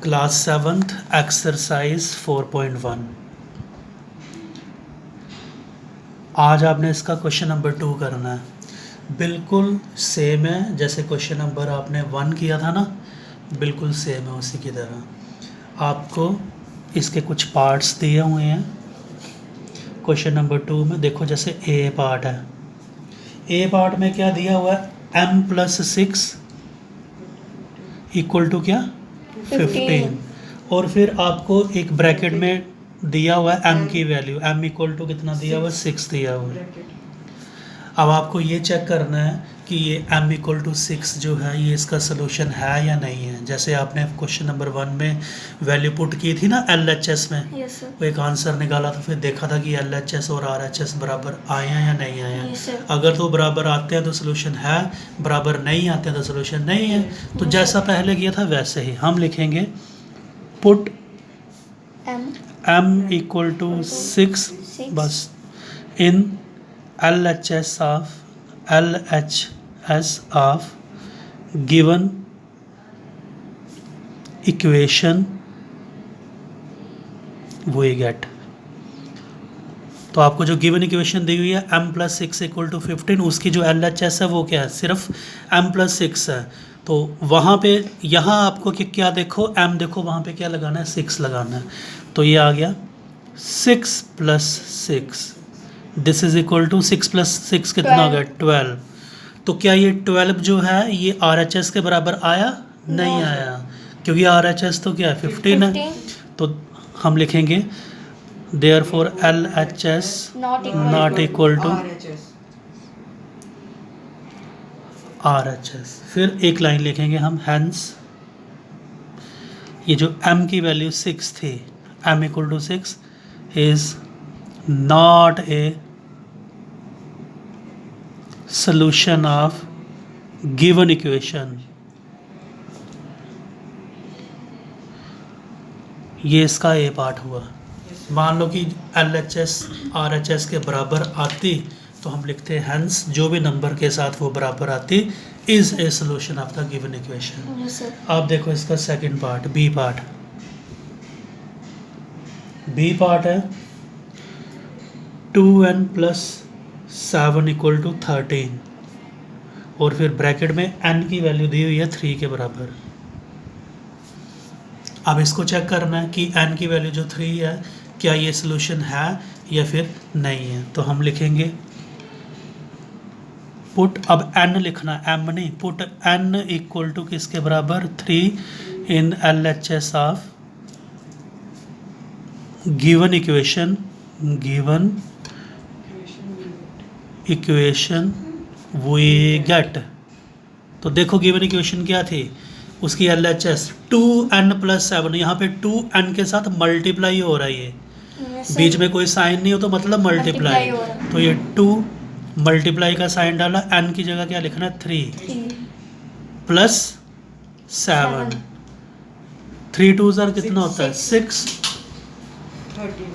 Class 7th exercise 4.1। आज आपने इसका क्वेश्चन नंबर 2 करना है। बिल्कुल सेम है जैसे क्वेश्चन नंबर आपने 1 किया था ना, बिल्कुल सेम है उसी की तरह। आपको इसके कुछ पार्ट्स दिए हुए हैं क्वेश्चन नंबर 2 में। देखो जैसे ए पार्ट है, ए पार्ट में क्या दिया हुआ है, m+6 इक्वल टू क्या 15। और फिर आपको एक ब्रैकेट में दिया हुआ है m की वैल्यू, m इक्वल टू कितना दिया हुआ है 6 दिया हुआ है। अब आपको ये चेक करना है कि ये m इक्वल टू 6 जो है ये इसका सोल्यूशन है या नहीं है। जैसे आपने क्वेश्चन नंबर 1 में वैल्यू पुट की थी ना LHS में, वो एक आंसर निकाला तो फिर देखा था कि LHS और RHS बराबर आए हैं या नहीं आए हैं। अगर तो बराबर आते हैं तो सोल्यूशन है, बराबर नहीं आते हैं तो सोल्यूशन नहीं है। तो जैसा पहले किया था वैसे ही हम लिखेंगे पुट m इक्वल टू 6 बस इन LHS of given equation we get। तो आपको जो गिवन इक्वेशन दी हुई है m+6 इक्वल टू 15, उसकी जो LHS है वो क्या है, सिर्फ m+6 है। तो वहाँ पे यहाँ आपको क्या देखो m देखो वहाँ पे क्या लगाना है, 6 लगाना है। तो ये आ गया 6 + 6, दिस इज इक्वल टू 6 + 6 कितना हो गया 12। तो क्या ये 12 जो है ये RHS के बराबर आया? नहीं आया, क्योंकि RHS तो क्या है 15 है। तो हम लिखेंगे therefore LHS not equal to RHS। फिर एक लाइन लिखेंगे हम, हैंस ये जो m की वैल्यू 6 थी, m equal to 6 is not a solution of given equation। ये इसका ए पार्ट हुआ। मान लो कि LHS RHS के बराबर आती तो हम लिखते हैं हैंस जो भी नंबर के साथ वो बराबर आती is a solution of the given equation. अब देखो इसका second part, B part. B part है 2n + 7 इक्वल टू 13 और फिर ब्रैकेट में n की वैल्यू दी हुई है 3 के बराबर। अब इसको चेक करना है कि n की वैल्यू जो 3 है क्या ये सोल्यूशन है या फिर नहीं है। तो हम लिखेंगे पुट, अब n लिखना, m नहीं, पुट n इक्वल टू किसके बराबर 3 in LHS of given equation we get. तो देखो गिवन इक्वेशन क्या थी, उसकी LHS 2n + 7, यहाँ पे 2n के साथ मल्टीप्लाई हो रहा है, ये बीच में कोई साइन नहीं हो तो मतलब मल्टीप्लाई। तो ये 2 मल्टीप्लाई का साइन डाला, n की जगह क्या लिखना है 3 + 7, 3 2 कितना होता है 6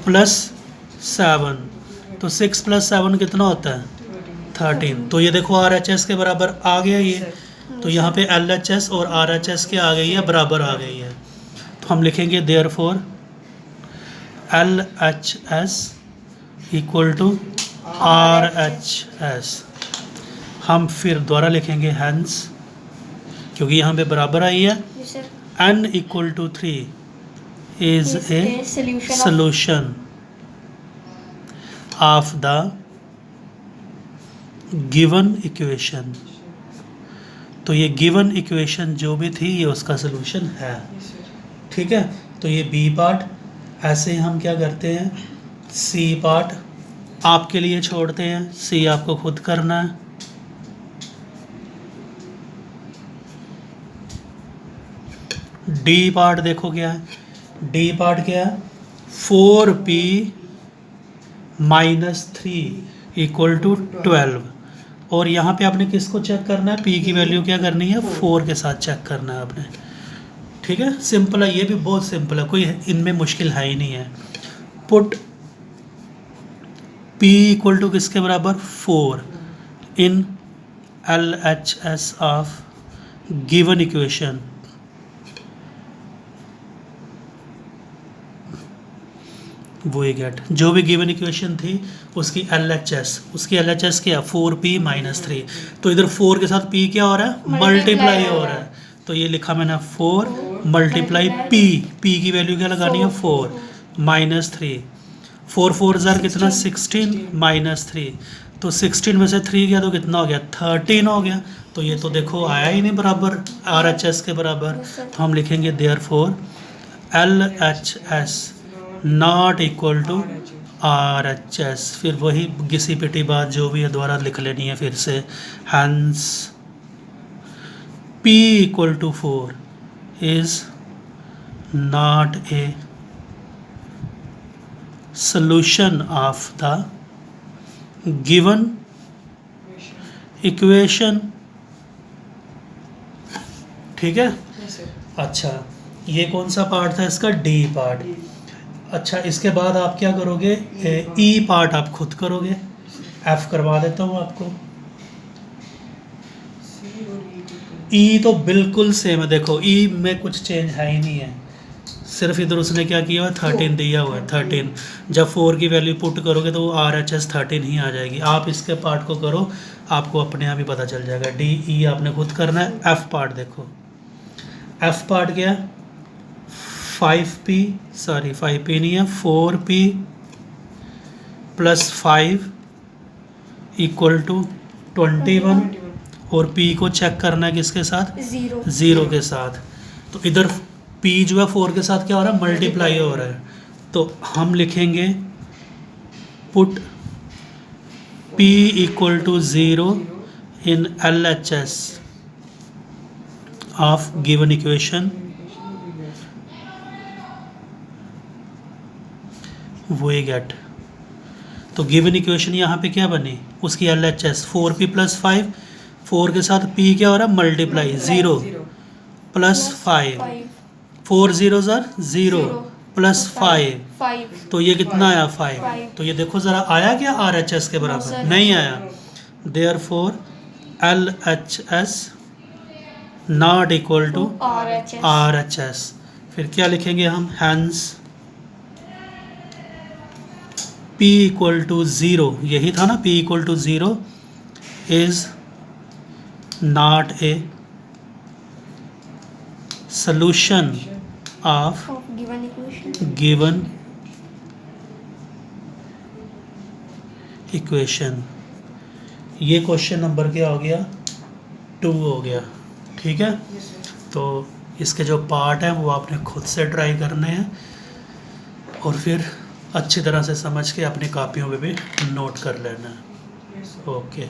+ 7, तो 6 + 7 कितना होता है 13। तो ये देखो RHS के बराबर आ गया ये, तो यहाँ पे LHS और RHS के आ गई है, बराबर आ गई है। तो हम लिखेंगे therefore LHS equal to RHS। हम फिर दोबारा लिखेंगे हैंस, क्योंकि यहाँ पे बराबर आई है, n equal to 3 is a solution of the given equation. तो ये गिवन इक्वेशन जो भी थी ये उसका सोल्यूशन है। ठीक है, तो ये बी पार्ट। ऐसे हम क्या करते हैं, सी पार्ट आपके लिए छोड़ते हैं, सी आपको खुद करना है। डी पार्ट देखो क्या है, डी पार्ट क्या है 4p - 3 इक्वल टू 12। और यहाँ पे आपने किसको चेक करना है, p की वैल्यू क्या करनी है 4 के साथ चेक करना है आपने। ठीक है, सिंपल है, ये भी बहुत सिंपल है, कोई इनमें मुश्किल है ही नहीं है। पुट p इक्वल टू किसके बराबर 4 इन LHS ऑफ गिवन इक्वेशन वही गेट, जो भी गिवन इक्वेशन थी उसकी LHS, उसकी LHS क्या 4p माइनस 3, तो इधर 4 के साथ p क्या हो रहा है, मल्टीप्लाई हो रहा है, तो ये लिखा मैंने 4 मल्टीप्लाई p की वैल्यू क्या लगानी है 4 माइनस 3, 4 4 ज़ार कितना 16 माइनस 3, तो 16 में से 3 गया तो कितना हो गया 13 हो गया, तो ये तो देखो आया ही नहीं बराबर RHS के बराबर, तो हम लिखेंगे therefore LHS not equal to RHS, फिर वही घिसी पिटी बात जो भी है दोबारा लिख लेनी है फिर से, hence P equal to 4 is not a solution of the given equation। ठीक है, अच्छा ये कौन सा पार्ट था इसका, D पार्ट। अच्छा इसके बाद आप क्या करोगे, E पार्ट आप खुद करोगे, F करवा देता हूँ आपको। E तो बिल्कुल सेम है, देखो E में कुछ चेंज है ही नहीं है, सिर्फ इधर उसने क्या किया हुआ है 13 दिया हुआ है 13, जब 4 की वैल्यू पुट करोगे तो वो RHS 13 ही आ जाएगी। आप इसके पार्ट को करो, आपको अपने आप ही पता चल जाएगा। D E आपने खुद करना है। F पार्ट देखो, F पार्ट क्या है 5p नहीं है 4p प्लस 5 इक्वल टू 21, और p को चेक करना है किसके साथ, 0 के साथ, तो इधर p जो है 4 के साथ क्या हो रहा है, मल्टीप्लाई हो रहा है, तो हम लिखेंगे put p equal to 0 in LHS of given equation, वही गेट, तो गिवन इक्वेशन यहाँ पे क्या बनी, उसकी LHS 4p प्लस 5, 4 के साथ p क्या हो रहा है मल्टीप्लाई 0 प्लस 5, 4 0 ज़र 0 प्लस 5, तो ये कितना आया 5, तो ये देखो ज़रा आया क्या RHS के बराबर, नहीं आया, therefore LHS not equal to RHS, फिर क्या लिखेंगे हम, हैंस P इक्वल टू 0, यही था ना P equal to 0 is not a solution of given equation। ये क्वेश्चन नंबर क्या हो गया 2 हो गया। ठीक है, तो इसके जो पार्ट हैं वो आपने खुद से ट्राई करने हैं और फिर अच्छी तरह से समझ के अपनी कॉपियों पे भी नोट कर लेना है। ओके।